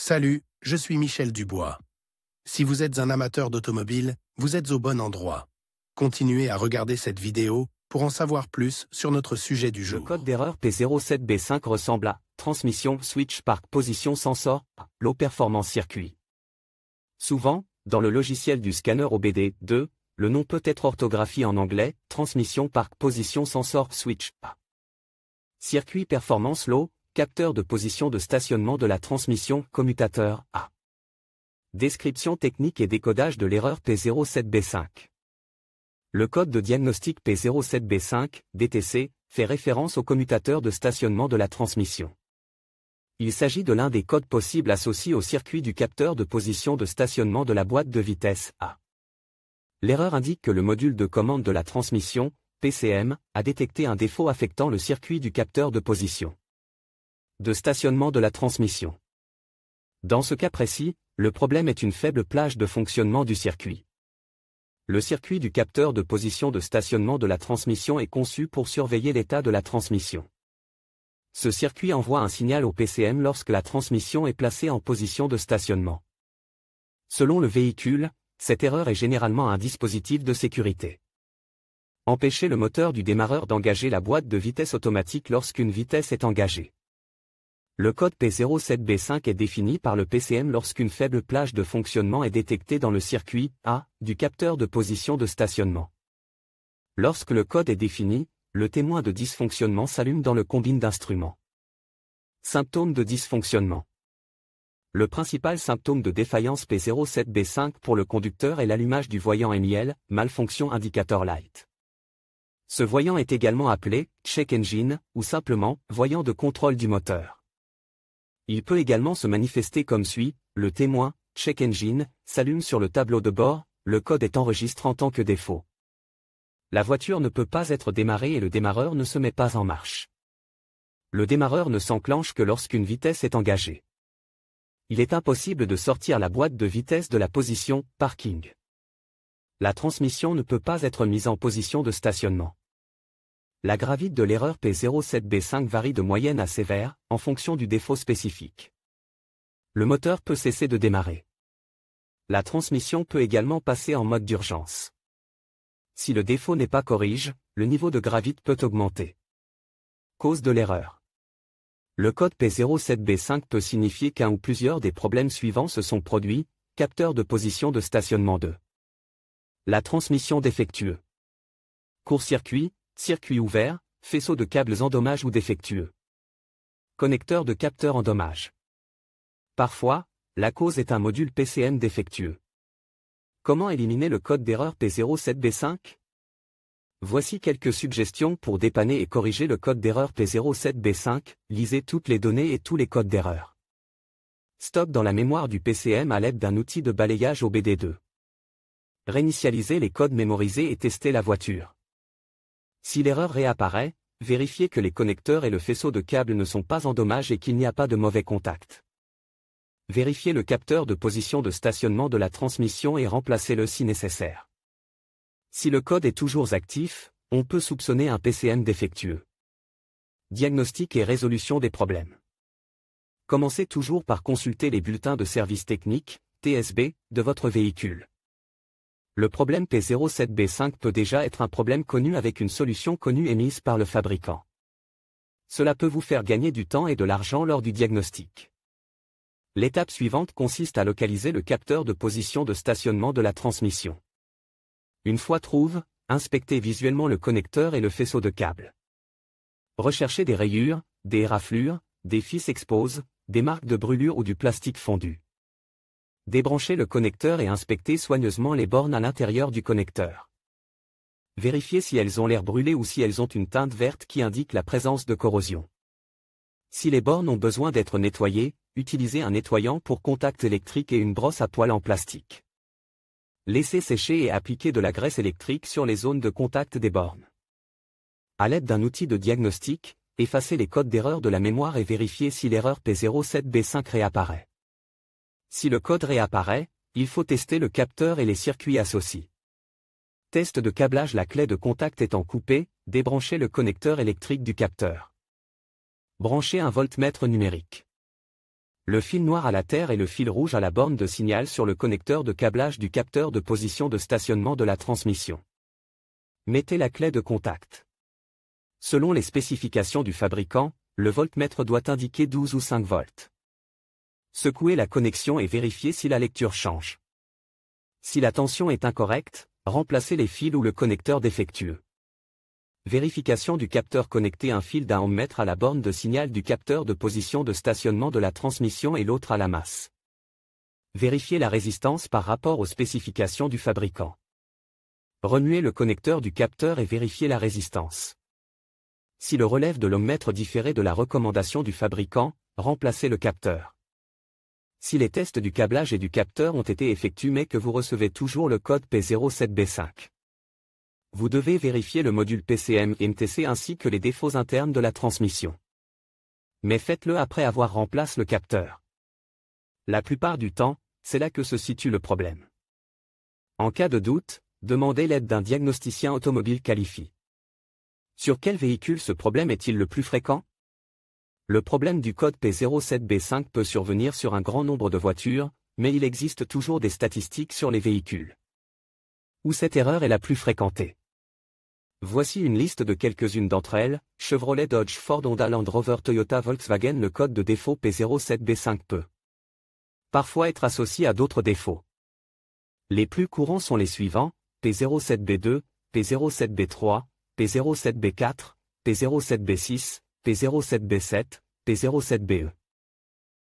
Salut, je suis Michel Dubois. Si vous êtes un amateur d'automobile, vous êtes au bon endroit. Continuez à regarder cette vidéo pour en savoir plus sur notre sujet du jour. Le code d'erreur P07B5 ressemble à transmission switch park position sensor, low performance circuit. Souvent, dans le logiciel du scanner OBD2, le nom peut être orthographié en anglais, transmission park position sensor switch. Circuit performance low, capteur de position de stationnement de la transmission, commutateur A. Description technique et décodage de l'erreur P07B5. Le code de diagnostic P07B5, DTC, fait référence au commutateur de stationnement de la transmission. Il s'agit de l'un des codes possibles associés au circuit du capteur de position de stationnement de la boîte de vitesse A. L'erreur indique que le module de commande de la transmission, PCM, a détecté un défaut affectant le circuit du capteur de position de stationnement de la transmission. Dans ce cas précis, le problème est une faible plage de fonctionnement du circuit. Le circuit du capteur de position de stationnement de la transmission est conçu pour surveiller l'état de la transmission. Ce circuit envoie un signal au PCM lorsque la transmission est placée en position de stationnement. Selon le véhicule, cette erreur est généralement un dispositif de sécurité. Empêcher le moteur du démarreur d'engager la boîte de vitesse automatique lorsqu'une vitesse est engagée. Le code P07B5 est défini par le PCM lorsqu'une faible plage de fonctionnement est détectée dans le circuit A du capteur de position de stationnement. Lorsque le code est défini, le témoin de dysfonctionnement s'allume dans le combine d'instruments. Symptômes de dysfonctionnement. Le principal symptôme de défaillance P07B5 pour le conducteur est l'allumage du voyant MIL, malfonction indicator light. Ce voyant est également appelé check engine ou simplement voyant de contrôle du moteur. Il peut également se manifester comme suit, le témoin, check engine, s'allume sur le tableau de bord, le code est enregistré en tant que défaut. La voiture ne peut pas être démarrée et le démarreur ne se met pas en marche. Le démarreur ne s'enclenche que lorsqu'une vitesse est engagée. Il est impossible de sortir la boîte de vitesse de la position parking. La transmission ne peut pas être mise en position de stationnement. La gravité de l'erreur P07B5 varie de moyenne à sévère, en fonction du défaut spécifique. Le moteur peut cesser de démarrer. La transmission peut également passer en mode d'urgence. Si le défaut n'est pas corrigé, le niveau de gravité peut augmenter. Cause de l'erreur. Le code P07B5 peut signifier qu'un ou plusieurs des problèmes suivants se sont produits, capteur de position de stationnement 2. La transmission défectueux. Court-circuit, circuit ouvert, faisceau de câbles endommagés ou défectueux. Connecteur de capteur endommagé. Parfois, la cause est un module PCM défectueux. Comment éliminer le code d'erreur P07B5 ? Voici quelques suggestions pour dépanner et corriger le code d'erreur P07B5, lisez toutes les données et tous les codes d'erreur. Stock dans la mémoire du PCM à l'aide d'un outil de balayage OBD2. Réinitialiser les codes mémorisés et tester la voiture. Si l'erreur réapparaît, vérifiez que les connecteurs et le faisceau de câbles ne sont pas endommagés et qu'il n'y a pas de mauvais contact. Vérifiez le capteur de position de stationnement de la transmission et remplacez-le si nécessaire. Si le code est toujours actif, on peut soupçonner un PCM défectueux. Diagnostic et résolution des problèmes. Commencez toujours par consulter les bulletins de service technique, TSB, de votre véhicule. Le problème P07B5 peut déjà être un problème connu avec une solution connue émise par le fabricant. Cela peut vous faire gagner du temps et de l'argent lors du diagnostic. L'étape suivante consiste à localiser le capteur de position de stationnement de la transmission. Une fois trouvé, inspectez visuellement le connecteur et le faisceau de câbles. Recherchez des rayures, des éraflures, des fils exposés, des marques de brûlure ou du plastique fondu. Débranchez le connecteur et inspectez soigneusement les bornes à l'intérieur du connecteur. Vérifiez si elles ont l'air brûlées ou si elles ont une teinte verte qui indique la présence de corrosion. Si les bornes ont besoin d'être nettoyées, utilisez un nettoyant pour contact électrique et une brosse à poils en plastique. Laissez sécher et appliquez de la graisse électrique sur les zones de contact des bornes. À l'aide d'un outil de diagnostic, effacez les codes d'erreur de la mémoire et vérifiez si l'erreur P07B5 réapparaît. Si le code réapparaît, il faut tester le capteur et les circuits associés. Test de câblage. La clé de contact étant coupée, débranchez le connecteur électrique du capteur. Branchez un voltmètre numérique. Le fil noir à la terre et le fil rouge à la borne de signal sur le connecteur de câblage du capteur de position de stationnement de la transmission. Mettez la clé de contact. Selon les spécifications du fabricant, le voltmètre doit indiquer 12 ou 5 volts. Secouez la connexion et vérifiez si la lecture change. Si la tension est incorrecte, remplacez les fils ou le connecteur défectueux. Vérification du capteur connecté un fil d'un ohmmètre à la borne de signal du capteur de position de stationnement de la transmission et l'autre à la masse. Vérifiez la résistance par rapport aux spécifications du fabricant. Remuez le connecteur du capteur et vérifiez la résistance. Si le relève de l'ohmmètre différait de la recommandation du fabricant, remplacez le capteur. Si les tests du câblage et du capteur ont été effectués mais que vous recevez toujours le code P07B5. Vous devez vérifier le module PCM et MTC ainsi que les défauts internes de la transmission. Mais faites-le après avoir remplacé le capteur. La plupart du temps, c'est là que se situe le problème. En cas de doute, demandez l'aide d'un diagnosticien automobile qualifié. Sur quel véhicule ce problème est-il le plus fréquent? Le problème du code P07B5 peut survenir sur un grand nombre de voitures, mais il existe toujours des statistiques sur les véhicules où cette erreur est la plus fréquentée. Voici une liste de quelques-unes d'entre elles: Chevrolet, Dodge, Ford, Honda, Land Rover, Toyota, Volkswagen. Le code de défaut P07B5 peut parfois être associé à d'autres défauts. Les plus courants sont les suivants: P07B2, P07B3, P07B4, P07B6, P07B7, P07BE.